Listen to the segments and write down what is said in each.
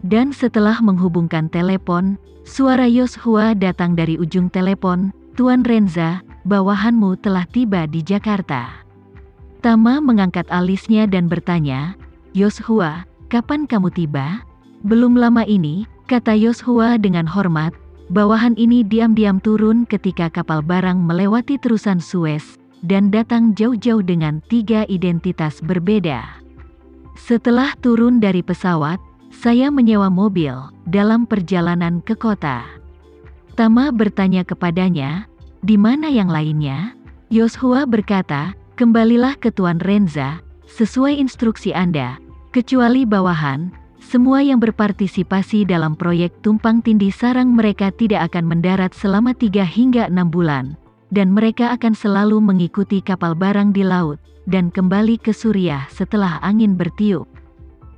Dan setelah menghubungkan telepon, suara Yoshua datang dari ujung telepon, "Tuan Renza, bawahanmu telah tiba di Jakarta." Tama mengangkat alisnya dan bertanya, "Yoshua, kapan kamu tiba?" "Belum lama ini," kata Yoshua dengan hormat. "Bawahan ini diam-diam turun ketika kapal barang melewati terusan Suez, dan datang jauh-jauh dengan 3 identitas berbeda. Setelah turun dari pesawat, saya menyewa mobil dalam perjalanan ke kota." Tama bertanya kepadanya, "Di mana yang lainnya?" Yoshua berkata, "Kembalilah ke Tuan Renza, sesuai instruksi Anda, kecuali bawahan, semua yang berpartisipasi dalam proyek tumpang tindih sarang mereka tidak akan mendarat selama 3 hingga 6 bulan, dan mereka akan selalu mengikuti kapal barang di laut, dan kembali ke Suriah setelah angin bertiup."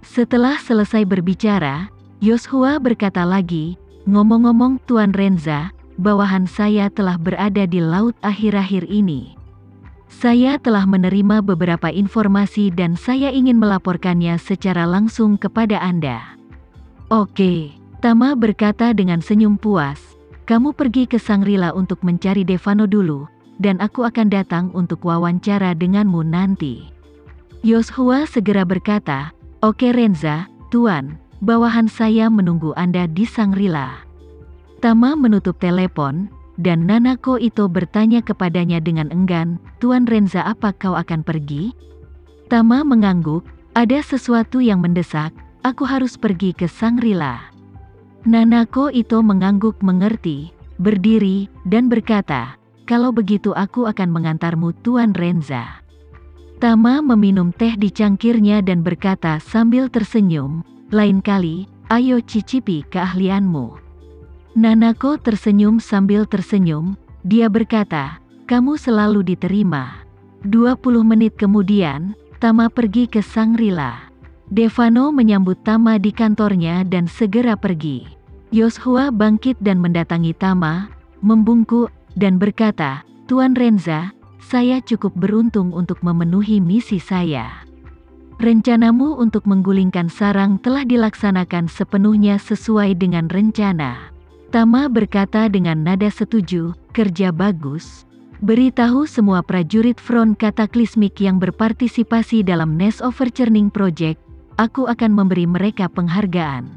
Setelah selesai berbicara, Yoshua berkata lagi, "Ngomong-ngomong Tuan Renza, bawahan saya telah berada di laut akhir-akhir ini. Saya telah menerima beberapa informasi dan saya ingin melaporkannya secara langsung kepada Anda." "Oke," Tama berkata dengan senyum puas, "kamu pergi ke Sangrila untuk mencari Devano dulu, dan aku akan datang untuk wawancara denganmu nanti." Yoshua segera berkata, "Oke Renza, Tuan, bawahan saya menunggu Anda di Sangrila." Tama menutup telepon, dan Nanako Ito bertanya kepadanya dengan enggan, "Tuan Renza, apa kau akan pergi?" Tama mengangguk, "Ada sesuatu yang mendesak, aku harus pergi ke Sangrila." Nanako Ito mengangguk mengerti, berdiri, dan berkata, "Kalau begitu aku akan mengantarmu Tuan Renza." Tama meminum teh di cangkirnya dan berkata sambil tersenyum, "Lain kali, ayo cicipi keahlianmu." Nanako tersenyum sambil tersenyum, dia berkata, "Kamu selalu diterima." 20 menit kemudian, Tama pergi ke Sangrila. Devano menyambut Tama di kantornya dan segera pergi. Yoshua bangkit dan mendatangi Tama, membungkuk, dan berkata, "Tuan Renza, saya cukup beruntung untuk memenuhi misi saya. Rencanamu untuk menggulingkan sarang telah dilaksanakan sepenuhnya sesuai dengan rencana." Tama berkata dengan nada setuju, "Kerja bagus. Beritahu semua prajurit front kataklismik yang berpartisipasi dalam Nest Overturning Project, aku akan memberi mereka penghargaan.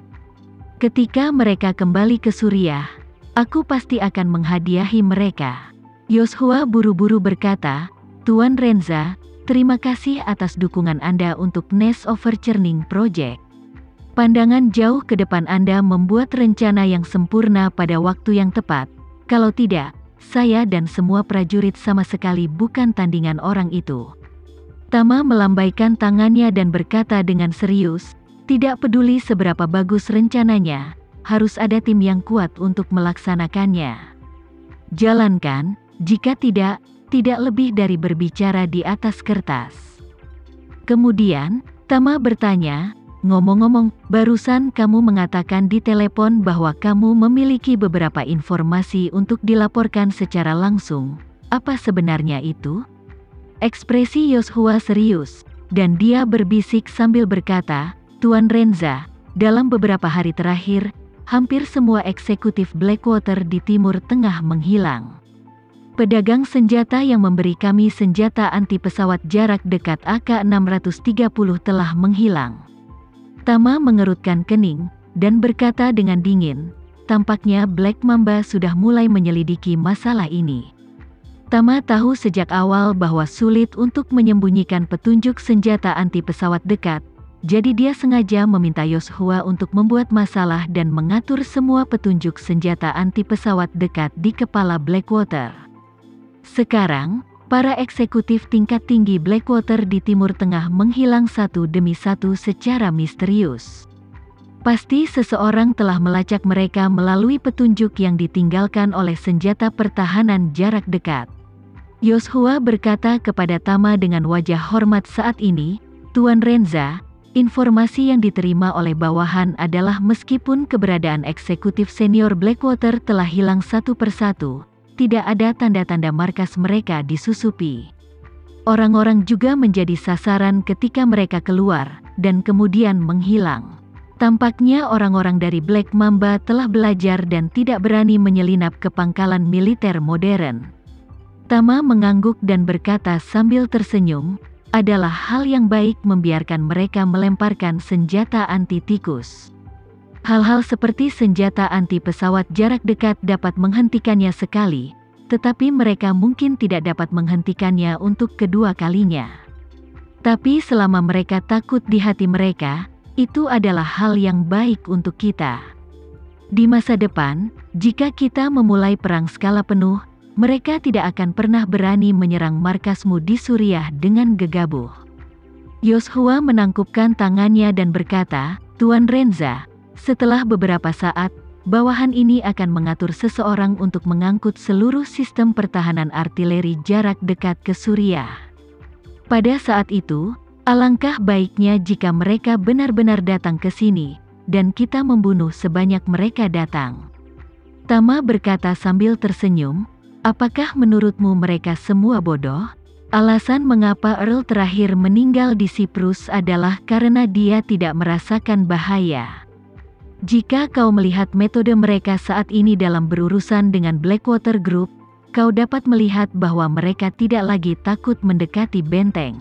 Ketika mereka kembali ke Suriah, aku pasti akan menghadiahi mereka." Yoshua buru-buru berkata, "Tuan Renza, terima kasih atas dukungan Anda untuk Nest Overturning Project. Pandangan jauh ke depan Anda membuat rencana yang sempurna pada waktu yang tepat. Kalau tidak, saya dan semua prajurit sama sekali bukan tandingan orang itu." Tama melambaikan tangannya dan berkata dengan serius, "Tidak peduli seberapa bagus rencananya, harus ada tim yang kuat untuk melaksanakannya. Jalankan, jika tidak, tidak lebih dari berbicara di atas kertas." Kemudian, Tama bertanya, "Ngomong-ngomong, barusan kamu mengatakan di telepon bahwa kamu memiliki beberapa informasi untuk dilaporkan secara langsung. Apa sebenarnya itu?" Ekspresi Yoshua serius, dan dia berbisik sambil berkata, "Tuan Renza, dalam beberapa hari terakhir, hampir semua eksekutif Blackwater di Timur Tengah menghilang. Pedagang senjata yang memberi kami senjata anti pesawat jarak dekat AK-630 telah menghilang." Tama mengerutkan kening, dan berkata dengan dingin, "Tampaknya Black Mamba sudah mulai menyelidiki masalah ini." Tama tahu sejak awal bahwa sulit untuk menyembunyikan petunjuk senjata anti pesawat dekat, jadi dia sengaja meminta Yoshua untuk membuat masalah dan mengatur semua petunjuk senjata anti pesawat dekat di kepala Blackwater. Sekarang, para eksekutif tingkat tinggi Blackwater di Timur Tengah menghilang satu demi satu secara misterius. Pasti seseorang telah melacak mereka melalui petunjuk yang ditinggalkan oleh senjata pertahanan jarak dekat. Yoshua berkata kepada Tama dengan wajah hormat saat ini, "Tuan Renza, informasi yang diterima oleh bawahan adalah meskipun keberadaan eksekutif senior Blackwater telah hilang satu persatu, tidak ada tanda-tanda markas mereka disusupi. Orang-orang juga menjadi sasaran ketika mereka keluar, dan kemudian menghilang. Tampaknya orang-orang dari Black Mamba telah belajar dan tidak berani menyelinap ke pangkalan militer modern. Tama mengangguk dan berkata sambil tersenyum, adalah hal yang baik membiarkan mereka melemparkan senjata anti-tikus. Hal-hal seperti senjata anti pesawat jarak dekat dapat menghentikannya sekali, tetapi mereka mungkin tidak dapat menghentikannya untuk kedua kalinya. Tapi selama mereka takut di hati mereka, itu adalah hal yang baik untuk kita. Di masa depan, jika kita memulai perang skala penuh, mereka tidak akan pernah berani menyerang markasmu di Suriah dengan gegabah. Yoshua menangkupkan tangannya dan berkata, Tuan Renza, setelah beberapa saat, bawahan ini akan mengatur seseorang untuk mengangkut seluruh sistem pertahanan artileri jarak dekat ke Suriah. Pada saat itu, alangkah baiknya jika mereka benar-benar datang ke sini, dan kita membunuh sebanyak mereka datang. Tama berkata sambil tersenyum, apakah menurutmu mereka semua bodoh? Alasan mengapa Earl terakhir meninggal di Siprus adalah karena dia tidak merasakan bahaya. Jika kau melihat metode mereka saat ini dalam berurusan dengan Blackwater Group, kau dapat melihat bahwa mereka tidak lagi takut mendekati benteng.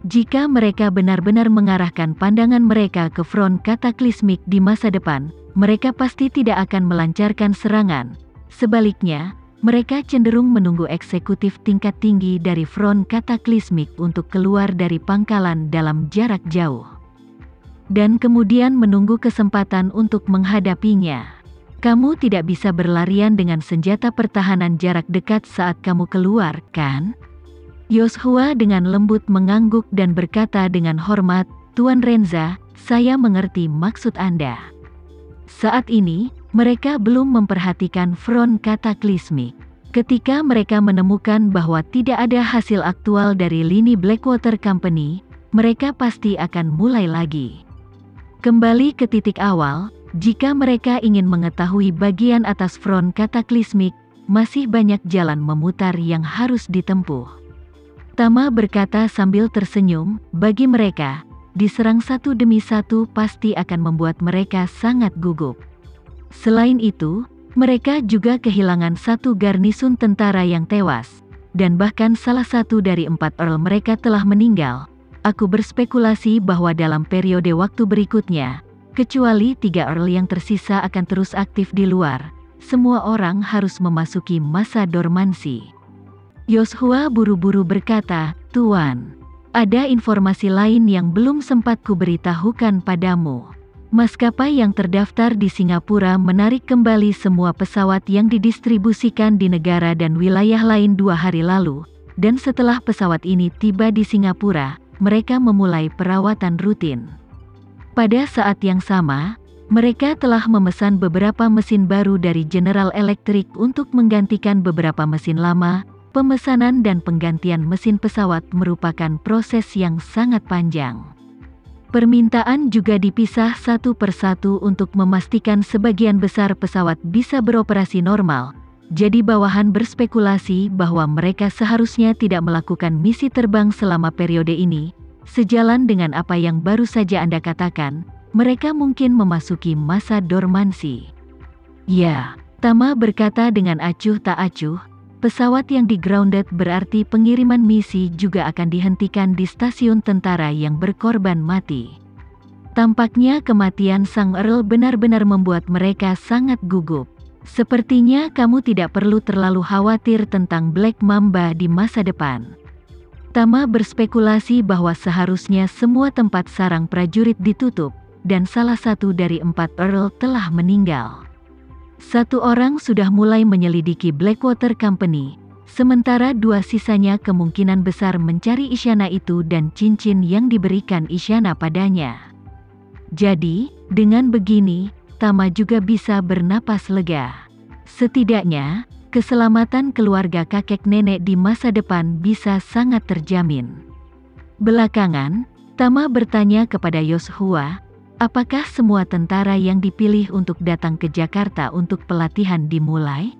Jika mereka benar-benar mengarahkan pandangan mereka ke front kataklismik di masa depan, mereka pasti tidak akan melancarkan serangan. Sebaliknya, mereka cenderung menunggu eksekutif tingkat tinggi dari front kataklismik untuk keluar dari pangkalan dalam jarak jauh. Dan kemudian menunggu kesempatan untuk menghadapinya. Kamu tidak bisa berlarian dengan senjata pertahanan jarak dekat saat kamu keluar, kan? Yoshua dengan lembut mengangguk dan berkata dengan hormat, Tuan Renza, saya mengerti maksud Anda. Saat ini, mereka belum memperhatikan front kataklismik. Ketika mereka menemukan bahwa tidak ada hasil aktual dari lini Blackwater Company, mereka pasti akan mulai lagi. Kembali ke titik awal, jika mereka ingin mengetahui bagian atas front kataklismik, masih banyak jalan memutar yang harus ditempuh. Tama berkata sambil tersenyum, bagi mereka, diserang satu demi satu pasti akan membuat mereka sangat gugup. Selain itu, mereka juga kehilangan satu garnisun tentara yang tewas, dan bahkan salah satu dari 4 Earl mereka telah meninggal. Aku berspekulasi bahwa dalam periode waktu berikutnya, kecuali 3 Earl yang tersisa akan terus aktif di luar, semua orang harus memasuki masa dormansi. Yoshua buru-buru berkata, Tuan, ada informasi lain yang belum sempat kuberitahukan padamu. Maskapai yang terdaftar di Singapura menarik kembali semua pesawat yang didistribusikan di negara dan wilayah lain 2 hari lalu, dan setelah pesawat ini tiba di Singapura, mereka memulai perawatan rutin. Pada saat yang sama, mereka telah memesan beberapa mesin baru dari General Electric untuk menggantikan beberapa mesin lama. Pemesanan dan penggantian mesin pesawat merupakan proses yang sangat panjang. Permintaan juga dipisah satu persatu untuk memastikan sebagian besar pesawat bisa beroperasi normal. Jadi bawahan berspekulasi bahwa mereka seharusnya tidak melakukan misi terbang selama periode ini. Sejalan dengan apa yang baru saja Anda katakan, mereka mungkin memasuki masa dormansi. Ya, Tama berkata dengan acuh tak acuh, pesawat yang di-grounded berarti pengiriman misi juga akan dihentikan di stasiun tentara yang berkorban mati. Tampaknya kematian Sang Earl benar-benar membuat mereka sangat gugup. Sepertinya kamu tidak perlu terlalu khawatir tentang Black Mamba di masa depan. Tama berspekulasi bahwa seharusnya semua tempat sarang prajurit ditutup, dan salah satu dari 4 Earl telah meninggal. 1 orang sudah mulai menyelidiki Blackwater Company, sementara 2 sisanya kemungkinan besar mencari isyana itu dan cincin yang diberikan isyana padanya. Jadi, dengan begini, Tama juga bisa bernapas lega. Setidaknya, keselamatan keluarga kakek nenek di masa depan bisa sangat terjamin. Belakangan, Tama bertanya kepada Yoshua, apakah semua tentara yang dipilih untuk datang ke Jakarta untuk pelatihan dimulai?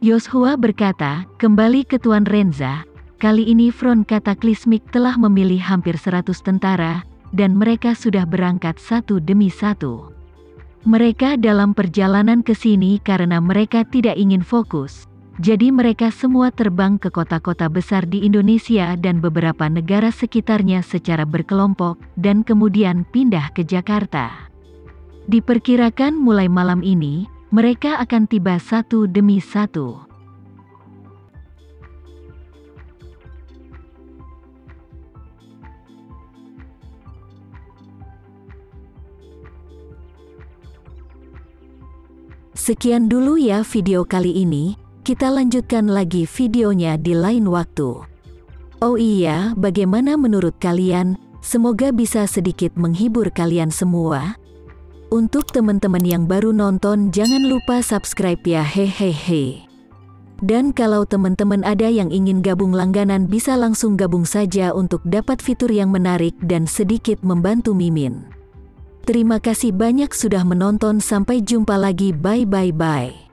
Yoshua berkata, kembali ke Tuan Renza, kali ini front kataklismik telah memilih hampir 100 tentara, dan mereka sudah berangkat satu demi satu. Mereka dalam perjalanan ke sini karena mereka tidak ingin fokus. Jadi mereka semua terbang ke kota-kota besar di Indonesia dan beberapa negara sekitarnya secara berkelompok, dan kemudian pindah ke Jakarta. Diperkirakan mulai malam ini, mereka akan tiba satu demi satu. Sekian dulu ya video kali ini, kita lanjutkan lagi videonya di lain waktu. Oh iya, bagaimana menurut kalian? Semoga bisa sedikit menghibur kalian semua. Untuk teman-teman yang baru nonton, jangan lupa subscribe ya, hehehe. Dan kalau teman-teman ada yang ingin gabung langganan, bisa langsung gabung saja untuk dapat fitur yang menarik dan sedikit membantu Mimin. Terima kasih banyak sudah menonton, sampai jumpa lagi, bye.